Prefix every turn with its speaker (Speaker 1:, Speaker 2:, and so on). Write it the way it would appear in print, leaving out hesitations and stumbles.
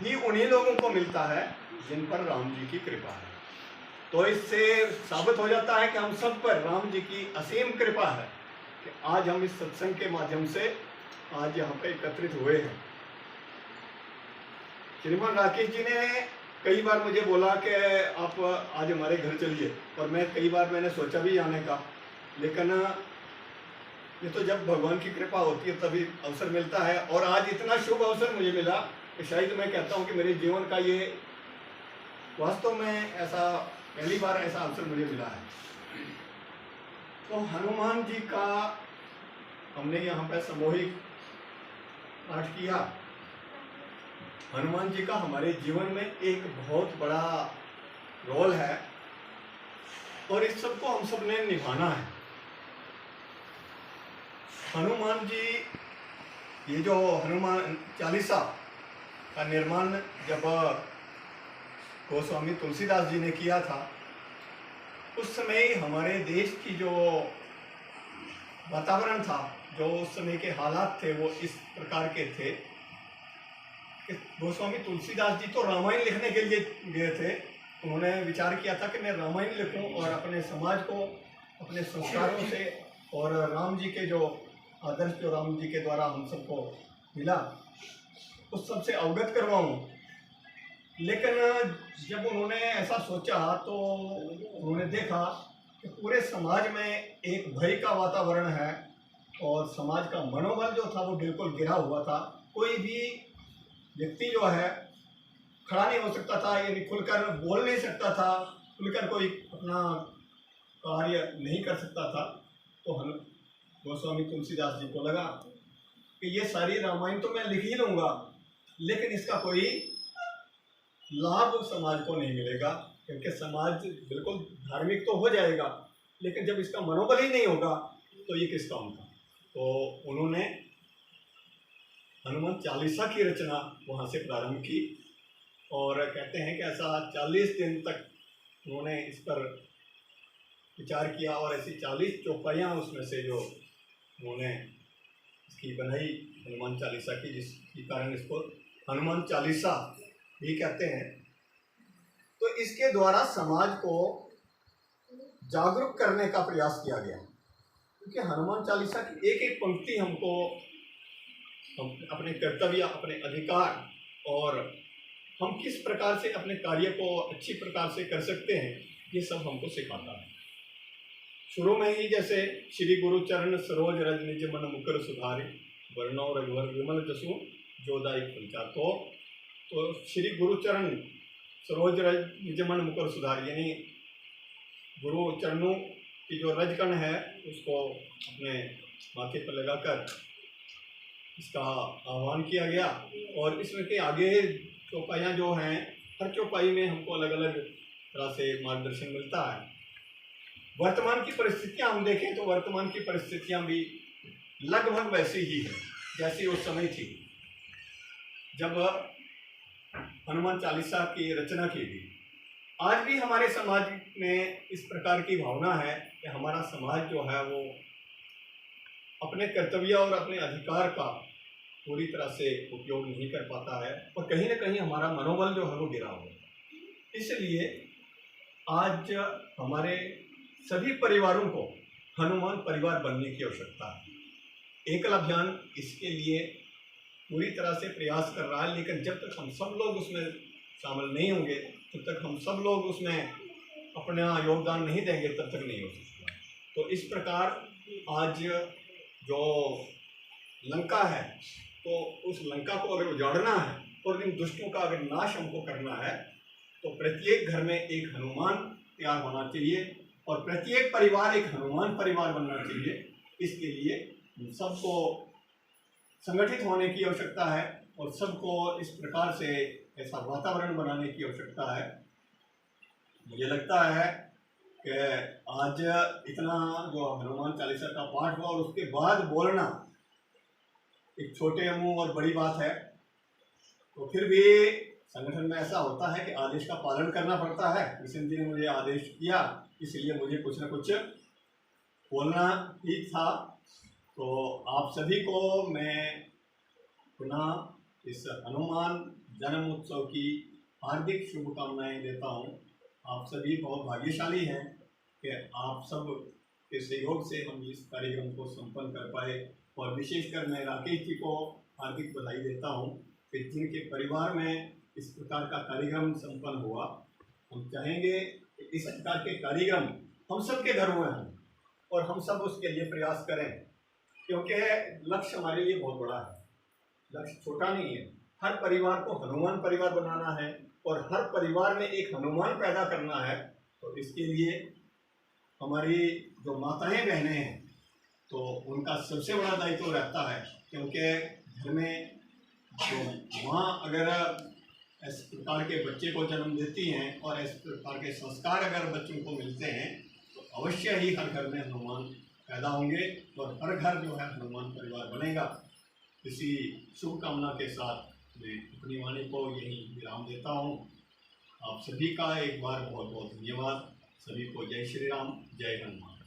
Speaker 1: ही उन्हीं लोगों को मिलता है जिन पर राम जी की कृपा है। तो इससे साबित हो जाता है कि हम सब पर राम जी की असीम कृपा है कि आज हम इस सत्संग के माध्यम से आज यहाँ पे एकत्रित हुए हैं। श्रीमान राकेश जी ने कई बार मुझे बोला कि आप आज हमारे घर चलिए, और मैं कई बार मैंने सोचा भी आने का, लेकिन ये तो जब भगवान की कृपा होती है तभी अवसर मिलता है। और आज इतना शुभ अवसर मुझे मिला कि शायद मैं कहता हूँ कि मेरे जीवन का ये वास्तव में ऐसा पहली बार ऐसा अवसर मुझे मिला है। तो हनुमान जी का हमने यहाँ पे सामूहिक पाठ किया। हनुमान जी का हमारे जीवन में एक बहुत बड़ा रोल है और इस सबको हम सब ने निभाना है। हनुमान जी, ये जो हनुमान चालीसा का निर्माण जब गोस्वामी तुलसीदास जी ने किया था, उस समय हमारे देश की जो वातावरण था, जो उस समय के हालात थे, वो इस प्रकार के थे कि गोस्वामी तुलसीदास जी तो रामायण लिखने के लिए गए थे। उन्होंने विचार किया था कि मैं रामायण लिखूं और अपने समाज को अपने संस्कारों से और राम जी के जो आदर्श जो राम जी के द्वारा हम सबको मिला उस सबसे अवगत करवाऊं। लेकिन जब उन्होंने ऐसा सोचा तो उन्होंने देखा कि पूरे समाज में एक भय का वातावरण है और समाज का मनोबल जो था वो बिल्कुल गिरा हुआ था। कोई भी व्यक्ति जो है खड़ा नहीं हो सकता था, यानी खुलकर बोल नहीं सकता था, खुलकर कोई अपना कार्य नहीं कर सकता था। तो गोस्वामी तुलसीदास जी को लगा कि ये सारी रामायण तो मैं लिख ही लूँगा, लेकिन इसका कोई लाभ समाज को नहीं मिलेगा, क्योंकि समाज बिल्कुल धार्मिक तो हो जाएगा, लेकिन जब इसका मनोबल ही नहीं होगा तो ये किस काम का। तो उन्होंने हनुमान चालीसा की रचना वहाँ से प्रारंभ की और कहते हैं कि ऐसा 40 दिन तक उन्होंने इस पर विचार किया और ऐसी 40 चौपाइयाँ उसमें से जो उन्होंने इसकी बनाई हनुमान चालीसा की, जिसके कारण इसको हनुमान चालीसा भी कहते हैं। तो इसके द्वारा समाज को जागरूक करने का प्रयास किया गया, क्योंकि हनुमान चालीसा की एक एक पंक्ति हमको अपने कर्तव्य, अपने अधिकार और हम किस प्रकार से अपने कार्य को अच्छी प्रकार से कर सकते हैं, ये सब हमको सिखाता है। शुरू में ही जैसे श्री गुरु चरण सरोज रज निज मन मुकर सुधारे, वर्णो रघुवर विमल जसु जोदाई फलचा। तो श्री गुरु चरण सरोज रज निज मन मुकर सुधारे, यानी गुरु चरणों की जो रजकण है उसको अपने माथे पर लगाकर इसका आह्वान किया गया। और इसमें के आगे चौपाइयाँ जो हैं, हर चौपाई में हमको अलग अलग तरह से मार्गदर्शन मिलता है। वर्तमान की परिस्थितियां हम देखें तो वर्तमान की परिस्थितियां भी लगभग वैसी ही है जैसी उस समय थी जब हनुमान चालीसा की रचना की गई। आज भी हमारे समाज में इस प्रकार की भावना है कि हमारा समाज जो है वो अपने कर्तव्य और अपने अधिकार का पूरी तरह से उपयोग नहीं कर पाता है और कहीं ना कहीं हमारा मनोबल जो है वो गिरा हुआ है। इसलिए आज हमारे सभी परिवारों को हनुमान परिवार बनने की आवश्यकता है। एकल अभियान इसके लिए पूरी तरह से प्रयास कर रहा है, लेकिन जब तक हम सब लोग उसमें शामिल नहीं होंगे, जब तक हम सब लोग उसमें अपना योगदान नहीं देंगे, तब तक नहीं हो सकता। तो इस प्रकार आज जो लंका है, तो उस लंका को अगर उजाड़ना है और इन दुष्टों का अगर नाश हमको करना है, तो प्रत्येक घर में एक हनुमान तैयार होना चाहिए और प्रत्येक परिवार एक हनुमान परिवार बनना चाहिए। इसके लिए सबको संगठित होने की आवश्यकता है और सबको इस प्रकार से ऐसा वातावरण बनाने की आवश्यकता है। मुझे लगता है कि आज इतना जो हनुमान चालीसा का पाठ हुआ और उसके बाद बोलना एक छोटे मुंह और बड़ी बात है, तो फिर भी संगठन में ऐसा होता है कि आदेश का पालन करना पड़ता है। किशन जी ने मुझे आदेश किया, इसलिए मुझे कुछ न कुछ बोलना ही था। तो आप सभी को मैं पुनः इस हनुमान जन्म उत्सव की हार्दिक शुभकामनाएं देता हूं। आप सभी बहुत भाग्यशाली हैं कि आप सब के सहयोग से हम इस कार्यक्रम को संपन्न कर पाए, और विशेषकर मैं राकेश जी को हार्दिक बधाई देता हूं कि जिनके परिवार में इस प्रकार का कार्यक्रम संपन्न हुआ। हम चाहेंगे कि इस प्रकार के कार्यक्रम हम सब के घरों में हों और हम सब उसके लिए प्रयास करें, क्योंकि लक्ष्य हमारे लिए बहुत बड़ा है, लक्ष्य छोटा नहीं है। हर परिवार को हनुमान परिवार बनाना है और हर परिवार में एक हनुमान पैदा करना है। तो इसके लिए हमारी जो माताएं बहनें हैं तो उनका सबसे बड़ा दायित्व रहता है, क्योंकि घर में जो माँ अगर इस प्रकार के बच्चे को जन्म देती हैं और इस प्रकार के संस्कार अगर बच्चों को मिलते हैं तो अवश्य ही हर घर में हनुमान पैदा होंगे और हर घर जो है हनुमान परिवार बनेगा। इसी शुभकामना के साथ मैं अपनी वाणी को यही विराम देता हूँ। आप सभी का एक बार बहुत बहुत धन्यवाद। सभी को जय श्री राम, जय हनुमान।